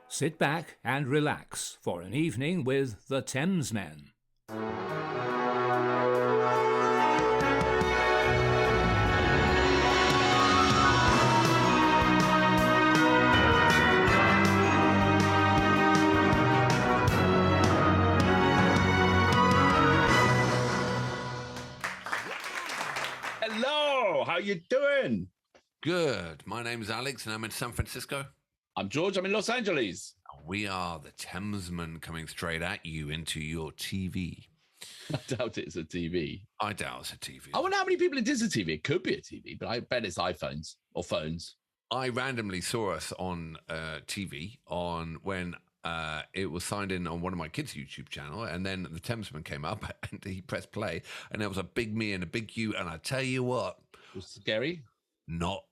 Sit back and relax for an evening with the Thamesmen. Hello, how you doing? Good. My name is Alex and I'm in San Francisco. I'm George, I'm in Los Angeles. We are the Thamesmen coming straight at you into your TV. I doubt it's a TV. I doubt it's a TV. I wonder how many people it is a TV. It could be a TV, but I bet it's iPhones or phones. I randomly saw us on TV when it was signed in on one of my kids' YouTube channel, and then the Thamesmen came up and he pressed play, and there was a big me and a big you, and I tell you what, It was scary. Not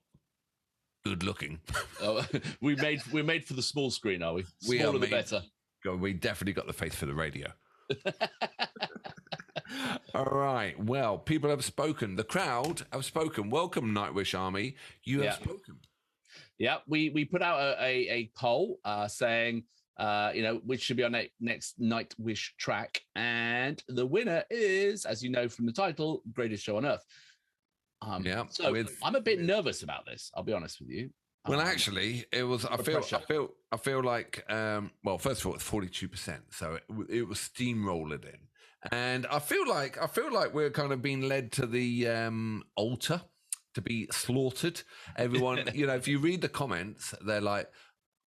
good looking. We're made for the small screen, are we? Smaller the better. We definitely got the face for the radio. All right. Well, people have spoken. The crowd have spoken. Welcome, Nightwish Army. You have spoken. Yeah, we put out a poll saying, which should be our next Nightwish track, and the winner is, as you know from the title, Greatest Show on Earth. So I'm a bit nervous about this. I'll be honest with you. Well, actually, it was. I feel like. Well, first of all, it's 42%, so it was steamrolled in, and I feel like we're kind of being led to the altar to be slaughtered. Everyone, if you read the comments, they're like,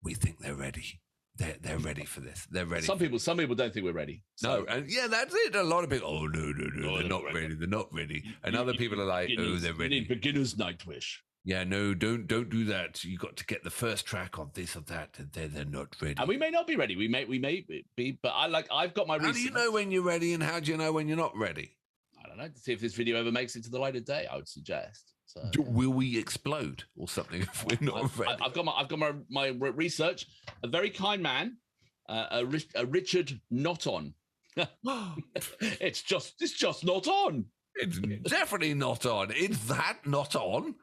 "We think they're ready. They're ready for this. They're ready." Some people don't think we're ready. So. No, and that's it. A lot of people, oh no, they're not ready. They're not ready. And other people are like, oh, they're ready. You need beginners Nightwish. Yeah, no, don't do that. You got to get the first track on this or that, and they're not ready. And we may not be ready. We may be, but I've got my research. How do you know when you're ready, and how do you know when you're not ready? I don't know. To see if this video ever makes it to the light of day, I would suggest. So, will we explode or something if we're not ready? I've got my research. A very kind man, a Richard Not on. It's just not on. It's definitely not on. Is that not on?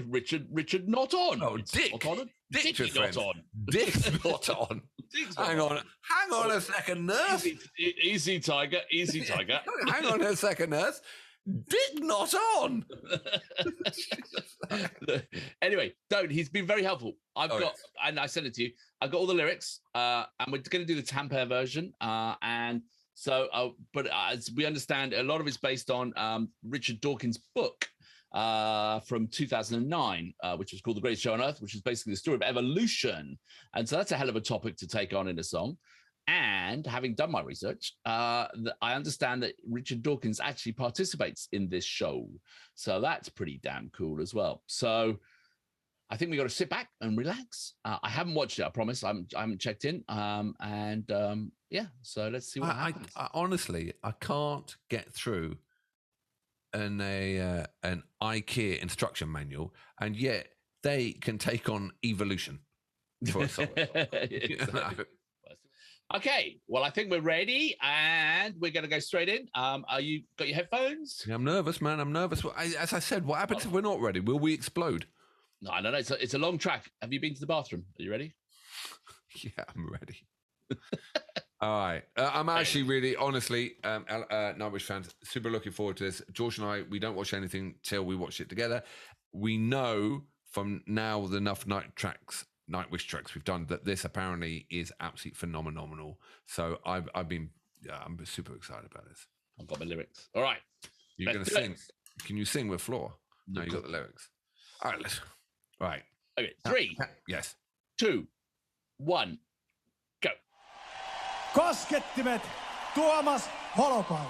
Richard Not on. Oh, Dick. Not on. Dick not on. Dick's not on. Hang on a second, nurse. Easy, Tiger. Hang on a second, nurse. Dick not on. Anyway, he's been very helpful. And I sent it to you. I've got all the lyrics, and we're going to do the Tampere version. And so, but as we understand, a lot of it's based on Richard Dawkins' book from 2009, which was called The Greatest Show on Earth, which is basically the story of evolution. And so that's a hell of a topic to take on in a song. And having done my research, I understand that Richard Dawkins actually participates in this show. So that's pretty damn cool as well. So I think we got to sit back and relax. I haven't watched it, I promise. I haven't checked in. So let's see what happens. I honestly, I can't get through an IKEA instruction manual, and yet they can take on evolution for a song. Okay, well, I think we're ready, and we're going to go straight in. Are you got your headphones? Yeah, I'm nervous, man. I'm nervous. As I said, what happens if we're not ready? Will we explode? No, I don't know. It's a long track. Have you been to the bathroom? Are you ready? Yeah, I'm ready. All right. I'm actually really, honestly, Nightwish fans, super looking forward to this. George and I, we don't watch anything till we watch it together. We know from now the enough Nightwish tracks we've done that this apparently is absolutely phenomenal. So I'm super excited about this. I've got my lyrics. All right. You're going to sing. Can you sing with Floor? No, you got the lyrics. All right. Right. Okay. 3. Yes. 2, 1, go. Koskettimet, Tuomas Holopainen.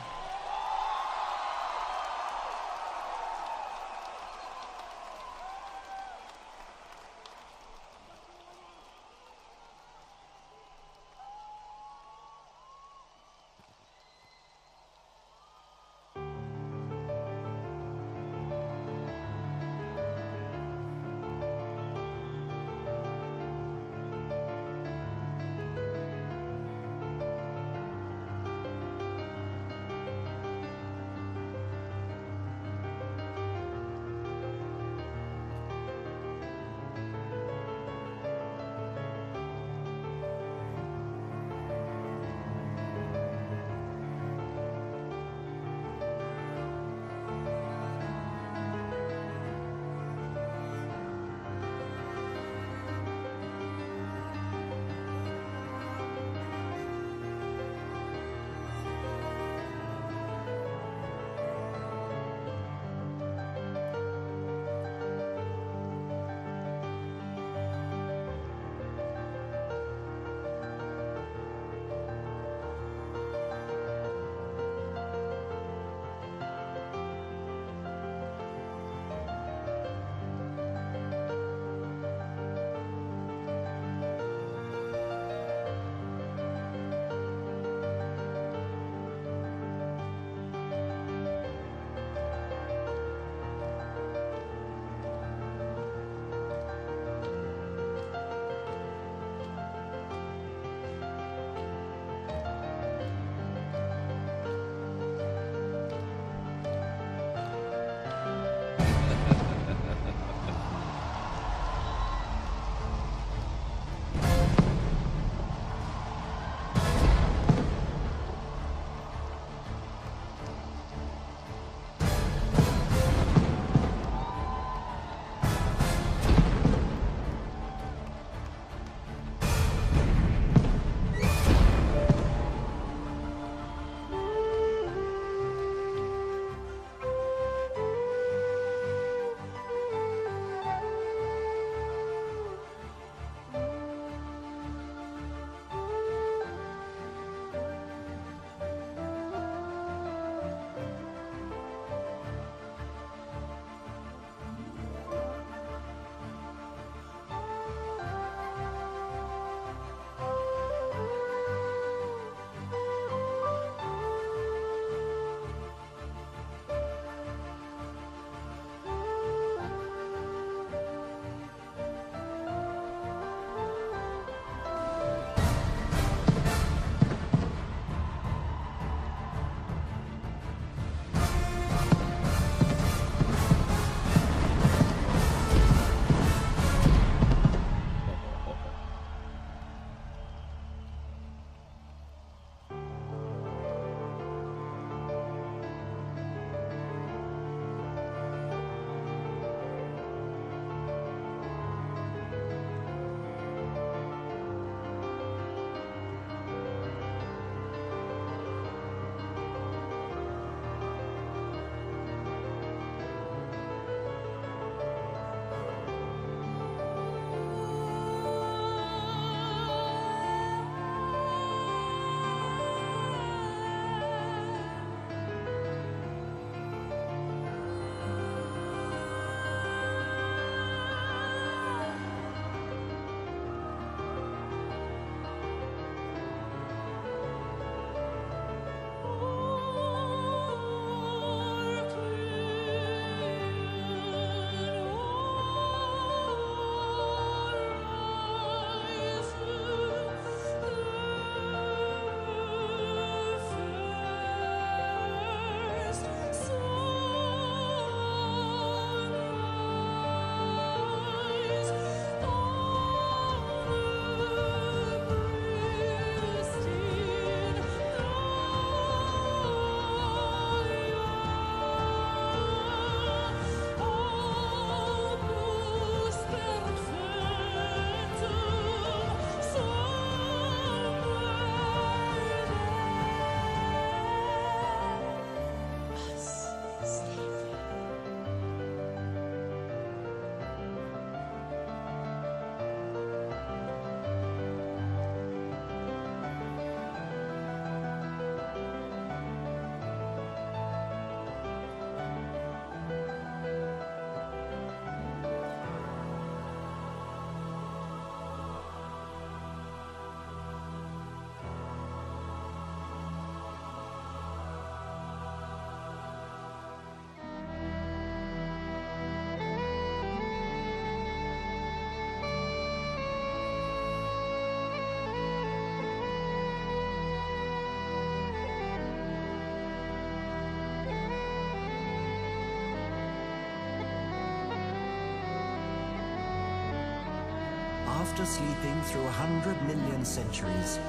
After sleeping through 100 million centuries,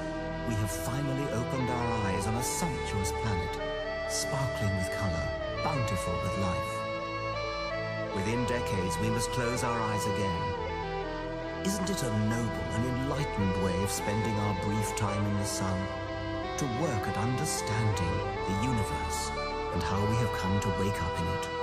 we have finally opened our eyes on a sumptuous planet, sparkling with color, bountiful with life. Within decades, we must close our eyes again. Isn't it a noble and enlightened way of spending our brief time in the sun? To work at understanding the universe and how we have come to wake up in it.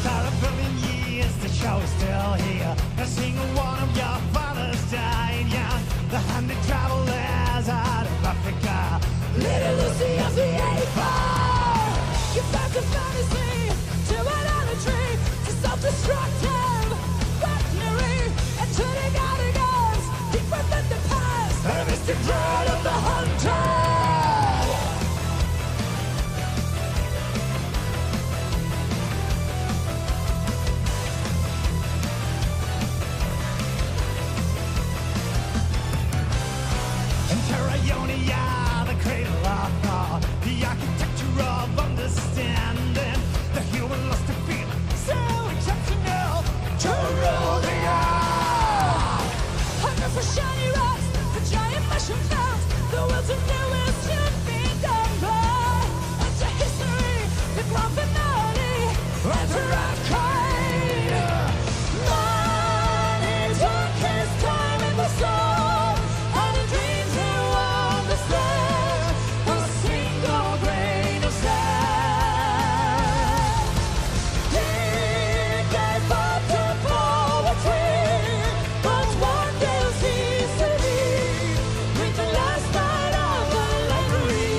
After a billion years, the show is still here. A single one of your fathers died young. The 100 travelers out of Africa. Little Lucy of the 84. You found a fantasy to idolatry, to self-destructive weaponry, and turning out of guns deeper than the past. And it's the dread of the hunter. Ionia, the cradle of thought, the architecture of understanding, the human lust to feel so exceptional to rule the earth. Hunger for shiny rocks, for giant mushroom clouds, the will to do is should be done by. Enter history, the grand finale, enter our kind. Man, he took his time in the storm, and he dreamed to understand a single grain of sand. He gave up to poetry, but one day ceased to be. With the last night of the library.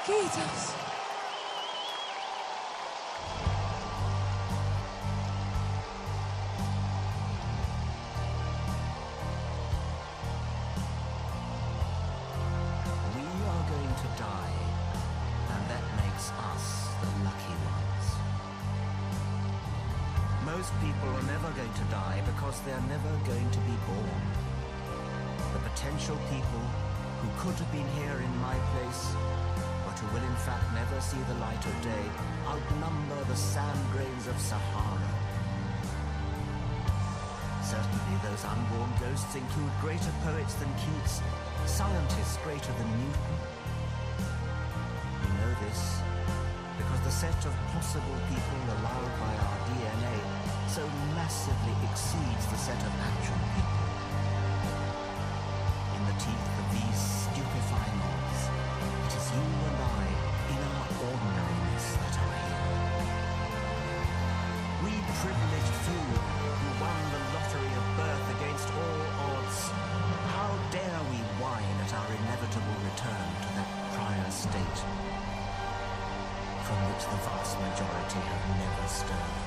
Jesus. We are going to die, and that makes us the lucky ones. Most people are never going to die because they're never going to be born. The potential people who could have been here in my place, but who will in fact never see the light of day outnumber the sand grains of Sahara. Certainly those unborn ghosts include greater poets than Keats, scientists greater than Newton. We know this because the set of possible people allowed by our DNA so massively exceeds the set of actual people. In the teeth of these stupefying odds, it is you and I, in our ordinariness, that are here. We privileged few who won the lottery of birth against all odds. How dare we whine at our inevitable return to that prior state from which the vast majority have never stirred?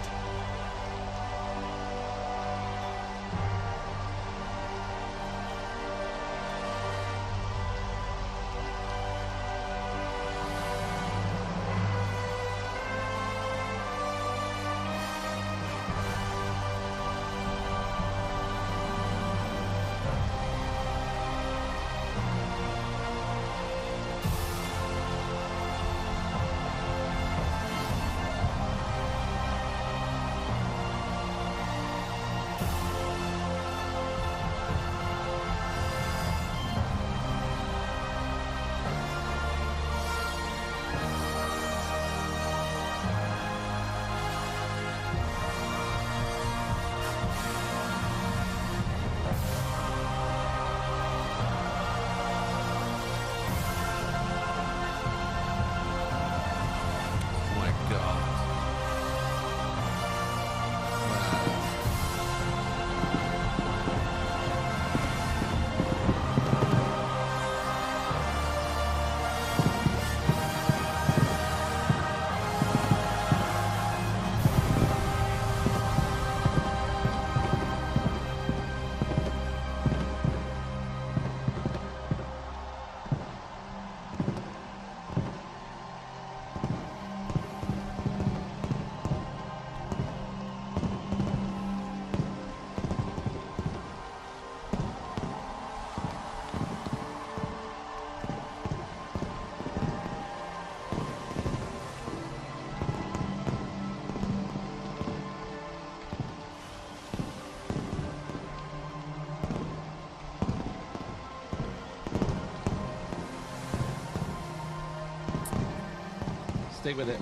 Stick with it.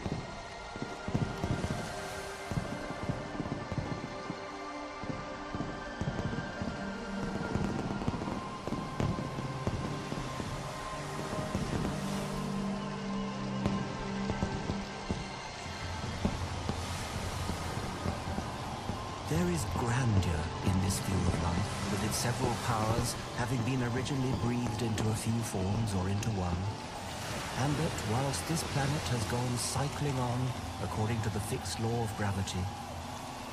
There is grandeur in this view of life, with its several powers having been originally breathed into a few forms or into one. And that whilst this planet has gone cycling on according to the fixed law of gravity,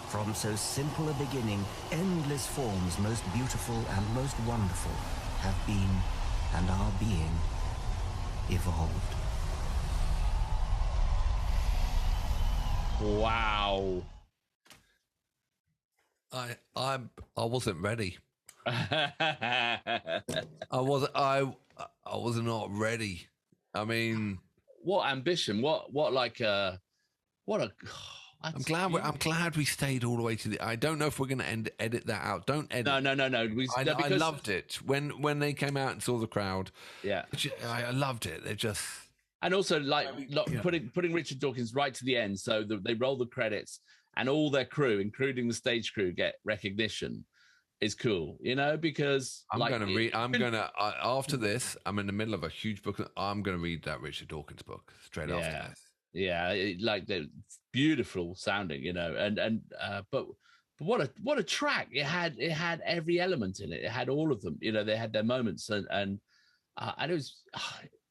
from so simple a beginning, endless forms most beautiful and most wonderful have been and are being evolved. Wow. I wasn't ready. I was not ready. I mean, what ambition? What a. I'm glad we stayed all the way to the. I don't know if we're going to edit that out. Don't edit. No. I loved it when they came out and saw the crowd. Yeah, I loved it. They just and also putting Richard Dawkins right to the end, so they roll the credits and all their crew, including the stage crew, get recognition. Is cool, because after this, I'm in the middle of a huge book. I'm going to read that Richard Dawkins book straight after this. Yeah, it's beautiful sounding, but what a track. It had every element in it. It had all of them. They had their moments, and it was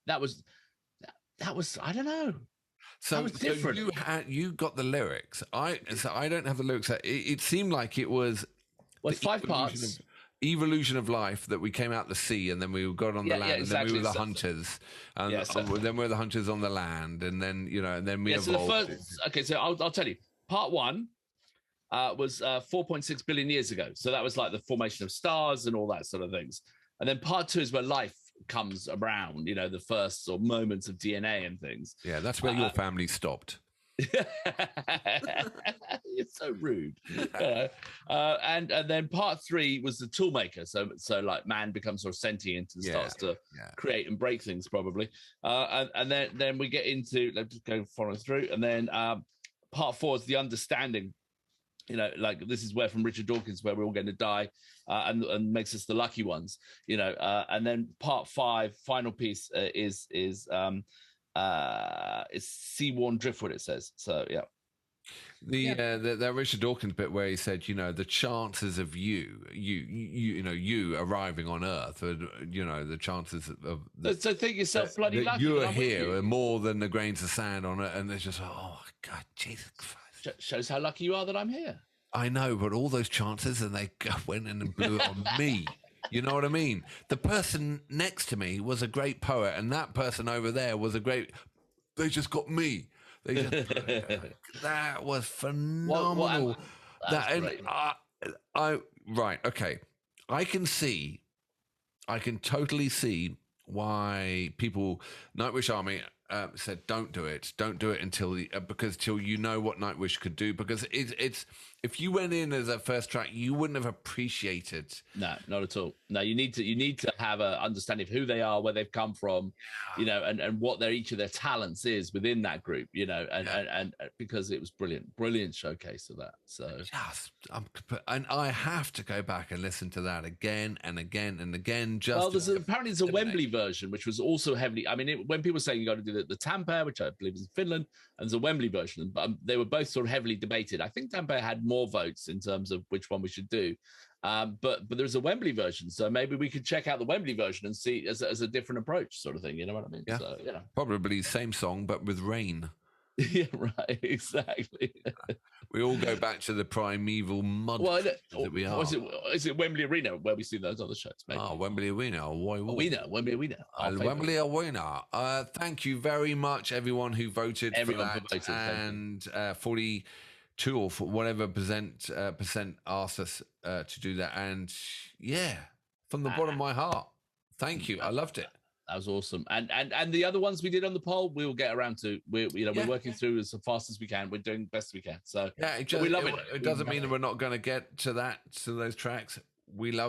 that was I don't know. So, that was different. You got the lyrics. I don't have the lyrics. It seemed like it was. Well, it's 5 parts. Evolution of life, that we came out the sea and then we got on the land, and then we were the hunters, and then we were the hunters on the land, and then and then we evolved. So I'll tell you. Part 1 was 4.6 billion years ago. So that was like the formation of stars and all that sort of things. And then part 2 is where life comes around, the first sort of moments of DNA and things. Yeah, that's where your family stopped. It's so rude. And then part 3 was the toolmaker. So like man becomes sort of sentient and starts to create and break things probably. And then we get into, let's just go following through. And then part 4 is the understanding. Like this is where from Richard Dawkins, where we're all going to die, and makes us the lucky ones. And then part 5, final piece is Sea-Worn Driftwood, it says. So yeah. The Richard Dawkins bit where he said, the chances of you arriving on Earth, the chances of so think yourself bloody lucky. You're here are more than the grains of sand on it, and it's just oh God, Jesus Christ. Shows how lucky you are that I'm here. I know, but all those chances, and they went in and blew it on me. You know what I mean? The person next to me was a great poet, and that person over there was a great. They just got me. They just that was phenomenal. Right, okay. I can totally see why people, Nightwish Army said, don't do it until till you know what Nightwish could do, because it's if you went in as a first track, you wouldn't have appreciated. No, not at all. No, you need to have a understanding of who they are, where they've come from, and what each of their talents is within that group, and because it was brilliant showcase of that. So and I have to go back and listen to that again and again and again. Apparently there's a Wembley version, which was also heavily. I mean, when people say you got to do the Tampere, which I believe is in Finland, and there's a Wembley version, but they were both sort of heavily debated. I think Tampere had more votes in terms of which one we should do, but there's a Wembley version, so maybe we could check out the Wembley version and see as a different approach, sort of thing. You know what I mean? Yeah. So, probably same song but with rain. Yeah, right. Exactly. We all go back to the primeval mud that we are. Is it Wembley Arena where we see those other shows? Maybe. Wembley Arena. Wembley Arena. Thank you very much, everyone who voted for that. And 42 or whatever percent asked us to do that. And yeah, from the bottom of my heart, thank you. I loved it. That was awesome. And the other ones we did on the poll, we will get around to. We're working through as fast as we can. We're doing best we can. So yeah, we love it. It doesn't mean that we're not going to get to those tracks. We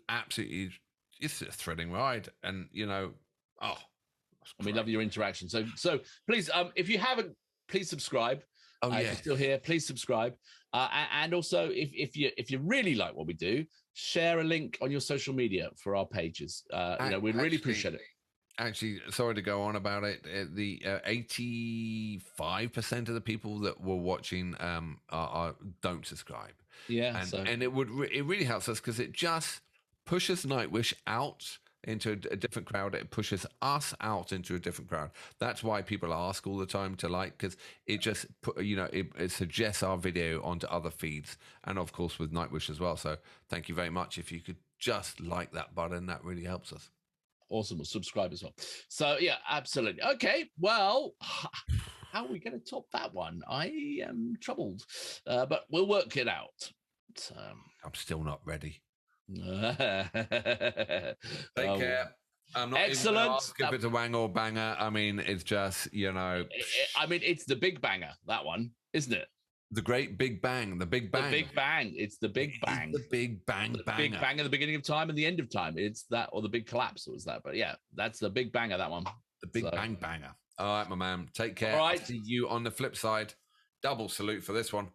absolutely. It's a thrilling ride, and we love your interaction. So please, if you haven't, please subscribe. If you're still here, please subscribe. And also, if you really like what we do, share a link on your social media for our pages. We'd really appreciate it. Actually, sorry to go on about it. The 85% of the people that were watching don't subscribe. Yeah, and it really helps us because it just pushes Nightwish out into a different crowd. It pushes us out into a different crowd. That's why people ask all the time to like, because it just it suggests our video onto other feeds, and of course with Nightwish as well. So thank you very much. If you could just like that button, that really helps us. Awesome. We'll subscribe as well. So yeah, absolutely. Okay, well, how are we going to top that one? I am troubled, but we'll work it out. So I'm still not ready. Take care. I'm not excellent. Even ask if it's a wang or banger. I mean, it's just it's the big banger, that one, isn't it? The great big bang, the big bang, the big bang. It's the big bang, the big bang, the big bang at the beginning of time and the end of time. It's that, or the big collapse, was that? But yeah, that's the big banger, that one. The big bang banger. All right, my man. Take care. All right. I'll see you on the flip side. Double salute for this one.